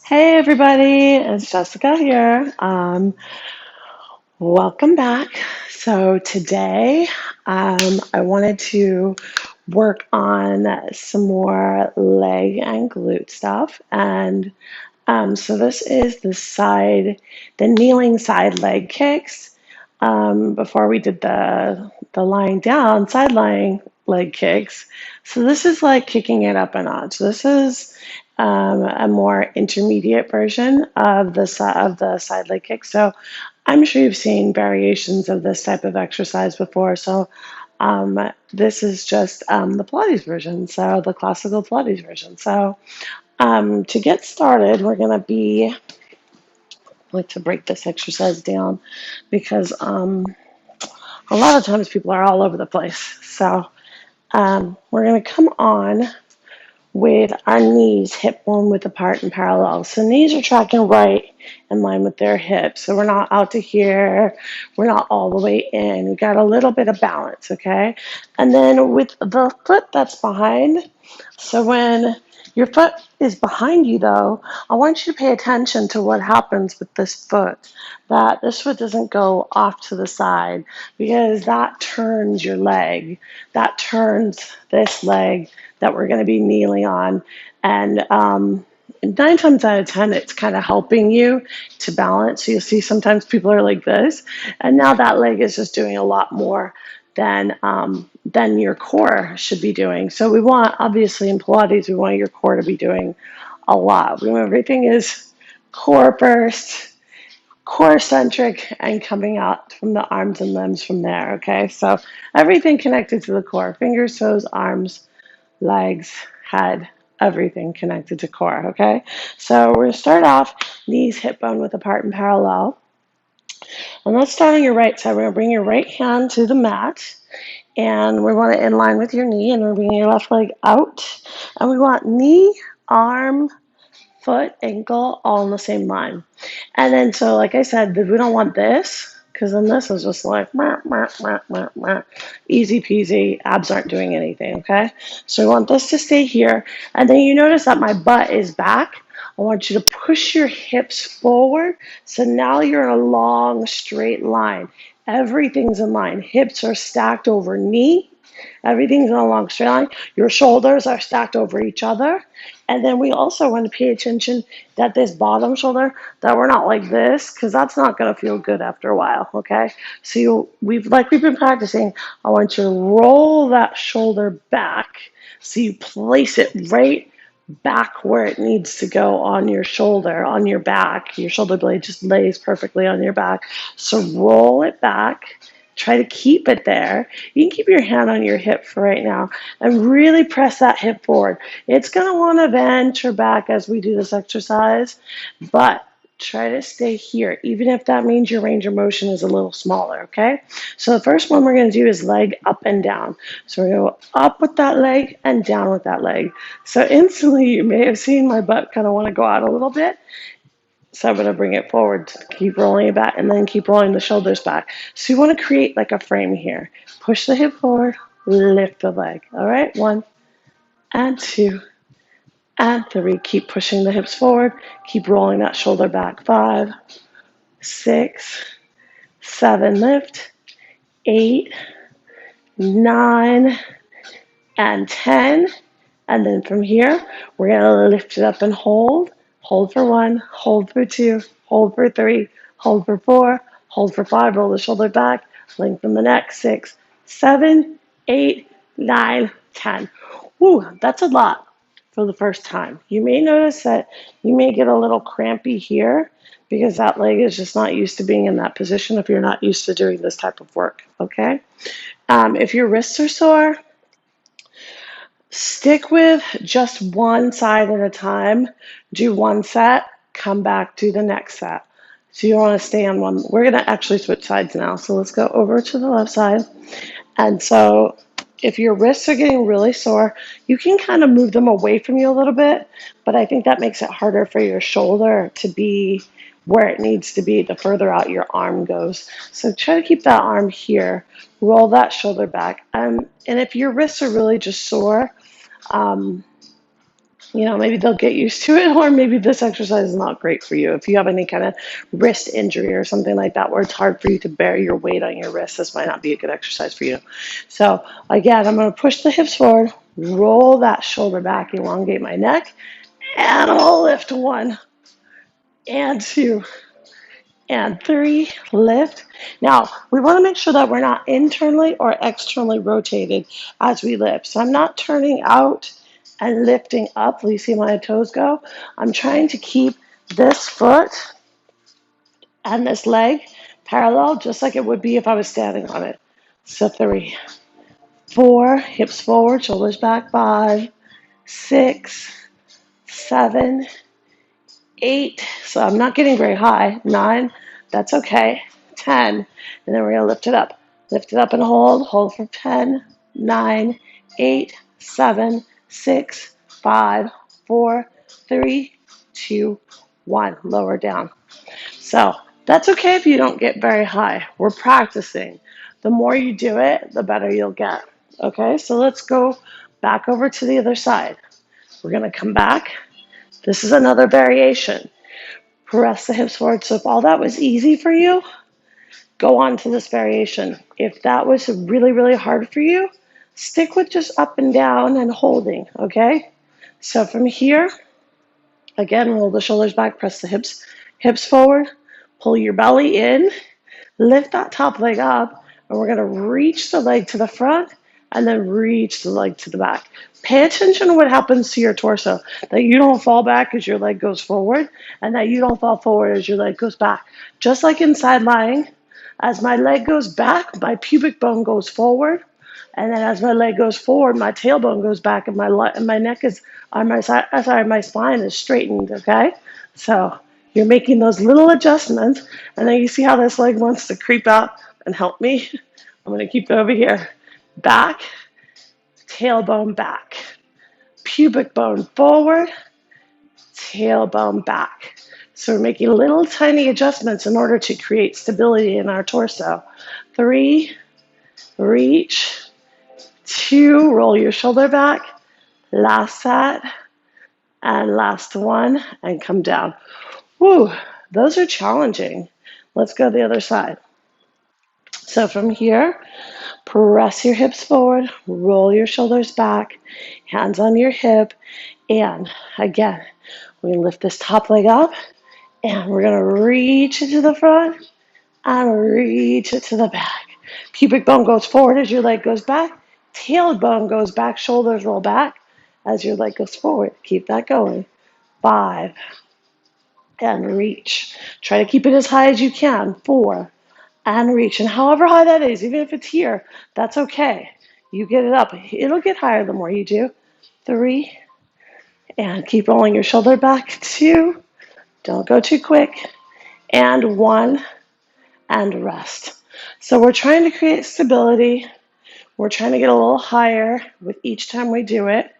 Hey everybody, it's Jessica here. Welcome back. So today, I wanted to work on some more leg and glute stuff, and so this is the kneeling side leg kicks. Before we did the lying down side lying leg kicks. So this is like kicking it up a notch. This is a more intermediate version of the side leg kick. So I'm sure you've seen variations of this type of exercise before. So this is just the Pilates version, so the classical Pilates version. So to get started, we're going to be like to break this exercise down because a lot of times people are all over the place. So we're going to come on with our knees hip bone width apart and parallel. So knees are tracking right in line with their hips. So we're not out to here. We're not all the way in. We got a little bit of balance, okay? And then with the foot that's behind, so when your foot is behind you though, I want you to pay attention to what happens with this foot. That this foot doesn't go off to the side because that turns your leg. That turns this leg that we're going to be kneeling on. And 9 times out of 10, it's kind of helping you to balance. So you'll see sometimes people are like this, and now that leg is just doing a lot more than your core should be doing. So we want, obviously in Pilates, we want your core to be doing a lot. We want everything is core first, core centric, and coming out from the arms and limbs from there. Okay, so everything connected to the core: fingers, toes, arms, legs, head, everything connected to core. Okay, so we're going to start off knees hip bone width apart and parallel. And let's start on your right side. We're going to bring your right hand to the mat, and we want it in line with your knee, and we're bringing your left leg out, and we want knee, arm, foot, ankle all in the same line. And then, so like I said, we don't want this, because then this is just like easy peasy. Abs aren't doing anything, okay? So we want this to stay here. And then you notice that my butt is back. I want you to push your hips forward. So now you're in a long, straight line. Everything's in line. Hips are stacked over knee. Everything's in a long straight line. Your shoulders are stacked over each other. And then we also want to pay attention that this bottom shoulder, that we're not like this, because that's not going to feel good after a while, okay? So we've been practicing, I want you to roll that shoulder back so you place it right back where it needs to go on your shoulder, on your back. Your shoulder blade just lays perfectly on your back. So roll it back. Try to keep it there. You can keep your hand on your hip for right now and really press that hip forward. It's going to want to venture back as we do this exercise, but try to stay here, even if that means your range of motion is a little smaller, okay? So the first one we're going to do is leg up and down. So we're going to go up with that leg and down with that leg. So instantly you may have seen my butt kind of want to go out a little bit. So I'm going to bring it forward, keep rolling it back, and then keep rolling the shoulders back. So you want to create like a frame here. Push the hip forward, lift the leg. All right, 1 and 2 and 3. Keep pushing the hips forward. Keep rolling that shoulder back. 5, 6, 7, lift. 8, 9, and 10. And then from here, we're going to lift it up and hold. Hold for 1, hold for 2, hold for 3, hold for 4, hold for 5, roll the shoulder back, lengthen the neck, 6, 7, 8, 9, 10. Woo, that's a lot for the first time. You may notice that you may get a little crampy here because that leg is just not used to being in that position if you're not used to doing this type of work, okay? If your wrists are sore, stick with just one side at a time. Do one set, come back, do the next set. So you want to stay on one. We're going to actually switch sides now. So let's go over to the left side. And so if your wrists are getting really sore, you can kind of move them away from you a little bit, but I think that makes it harder for your shoulder to be where it needs to be the further out your arm goes. So try to keep that arm here, roll that shoulder back. And if your wrists are really just sore, Maybe they'll get used to it, or maybe this exercise is not great for you. If you have any kind of wrist injury or something like that, where it's hard for you to bear your weight on your wrist, this might not be a good exercise for you. So again, I'm going to push the hips forward, roll that shoulder back, elongate my neck, and I'll lift 1 and 2 and 3, lift. Now, we want to make sure that we're not internally or externally rotated as we lift. So I'm not turning out and lifting up. You see my toes go? I'm trying to keep this foot and this leg parallel, just like it would be if I was standing on it. So 3, 4, hips forward, shoulders back, 5, 6, 7, 8, so I'm not getting very high, 9, that's okay, 10, and then we're going to lift it up and hold for 10, 9, 8, 7, 6, 5, 4, 3, 2, 1, lower down. So that's okay if you don't get very high. We're practicing. The more you do it, the better you'll get. Okay, so let's go back over to the other side. We're going to come back. This is another variation. Press the hips forward. So if all that was easy for you, go on to this variation. If that was really, really hard for you, stick with just up and down and holding, okay? So from here, again, roll the shoulders back, press the hips forward, pull your belly in, lift that top leg up, and we're going to reach the leg to the front and then reach the leg to the back. Pay attention to what happens to your torso, that you don't fall back as your leg goes forward and that you don't fall forward as your leg goes back. Just like in side lying, as my leg goes back, my pubic bone goes forward, and then as my leg goes forward, my tailbone goes back, and my neck is on my side. Sorry, my spine is straightened. Okay, so you're making those little adjustments, and then you see how this leg wants to creep out and help me. I'm going to keep it over here. Back, tailbone back, pubic bone forward, tailbone back. So we're making little tiny adjustments in order to create stability in our torso. 3, reach. 2, roll your shoulder back. Last set. And last 1, and come down. Woo, those are challenging. Let's go the other side. So from here, press your hips forward, roll your shoulders back, hands on your hip, and again, we lift this top leg up, and we're going to reach it to the front and reach it to the back. Pubic bone goes forward as your leg goes back. Tailbone goes back, shoulders roll back as your leg goes forward. Keep that going. 5, and reach. Try to keep it as high as you can. 4, and reach. And however high that is, even if it's here, that's okay. You get it up. It'll get higher the more you do. 3, and keep rolling your shoulder back. 2, don't go too quick. And 1, and rest. So we're trying to create stability. We're trying to get a little higher with each time we do it.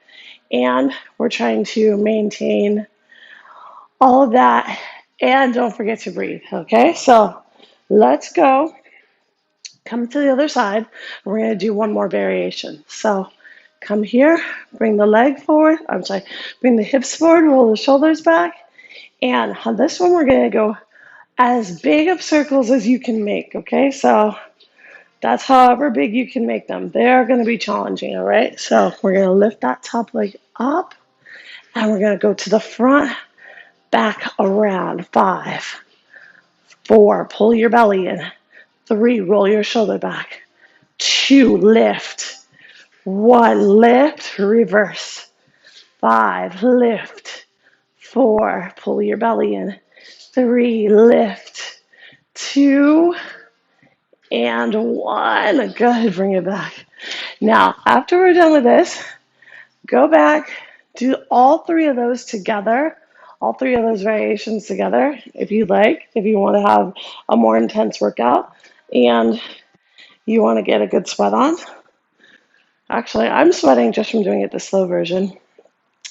And we're trying to maintain all of that. And don't forget to breathe, okay? So let's go. Come to the other side. We're going to do one more variation. So come here, bring the leg forward. Bring the hips forward, roll the shoulders back. And on this one, we're going to go as big of circles as you can make, okay? So that's however big you can make them. They're going to be challenging, all right? So we're going to lift that top leg up, and we're going to go to the front, back around. 5, 4, pull your belly in. 3, roll your shoulder back. 2, lift. 1, lift, reverse. 5, lift. 4, pull your belly in. 3, lift. 2, and 1. Good, bring it back. Now, after we're done with this, go back, do all 3 of those together, all 3 of those variations together, if you like, if you want to have a more intense workout, and you want to get a good sweat on. Actually, I'm sweating just from doing it the slow version.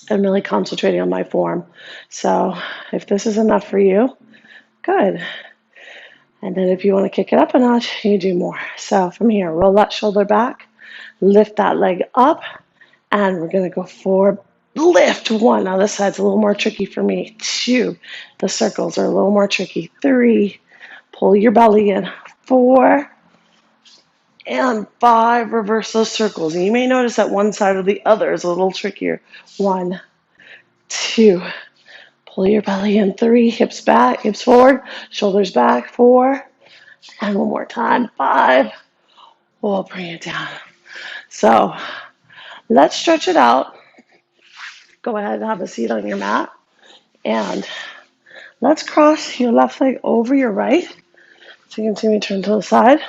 I'm really concentrating on my form. So if this is enough for you, good. And then if you want to kick it up a notch, you do more. So from here, roll that shoulder back, lift that leg up, and we're going to go forward, Lift. 1. Now this side's a little more tricky for me. 2. The circles are a little more tricky. 3. Pull your belly in. 4. And 5. Reverse those circles. And you may notice that one side or the other is a little trickier. 1, 2. Pull your belly in. 3. Hips back, hips forward, shoulders back. 4. And one more time. 5. We'll bring it down. So let's stretch it out. Go ahead and have a seat on your mat. And let's cross your left leg over your right. So you can see me turn to the side.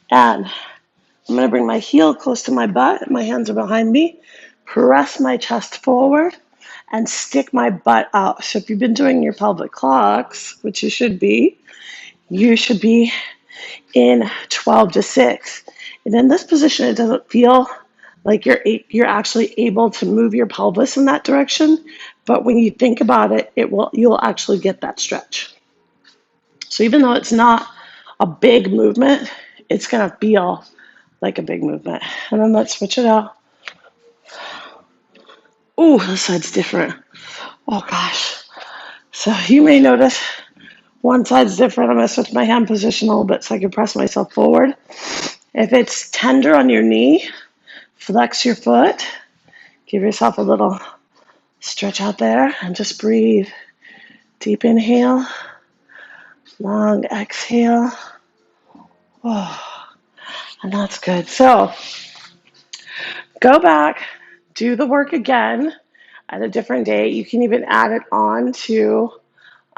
And I'm going to bring my heel close to my butt. My hands are behind me. Press my chest forward and stick my butt out. So if you've been doing your pelvic clocks, which you should be in 12 to 6. And in this position, it doesn't feel like you're actually able to move your pelvis in that direction. But when you think about it, you'll actually get that stretch. So even though it's not a big movement, it's going to feel like a big movement. And then let's switch it out. Ooh, this side's different. Oh gosh. So you may notice one side's different. I'm going to switch my hand position a little bit so I can press myself forward. If it's tender on your knee, flex your foot. Give yourself a little stretch out there and just breathe. Deep inhale, long exhale. Oh, and that's good. So go back, do the work again at a different day. You can even add it on to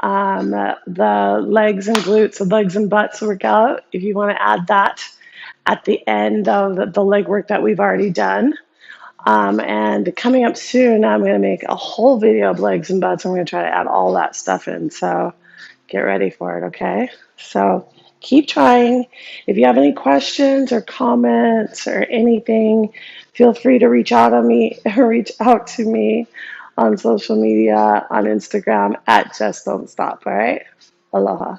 the legs and glutes, the legs and butts workout, if you want to add that at the end of the leg work that we've already done. And coming up soon, I'm going to make a whole video of legs and butts. I'm going to try to add all that stuff in. So get ready for it, okay? So keep trying. If you have any questions or comments or anything, feel free to reach out to me on social media, on Instagram at Just Don't Stop, all right? Aloha.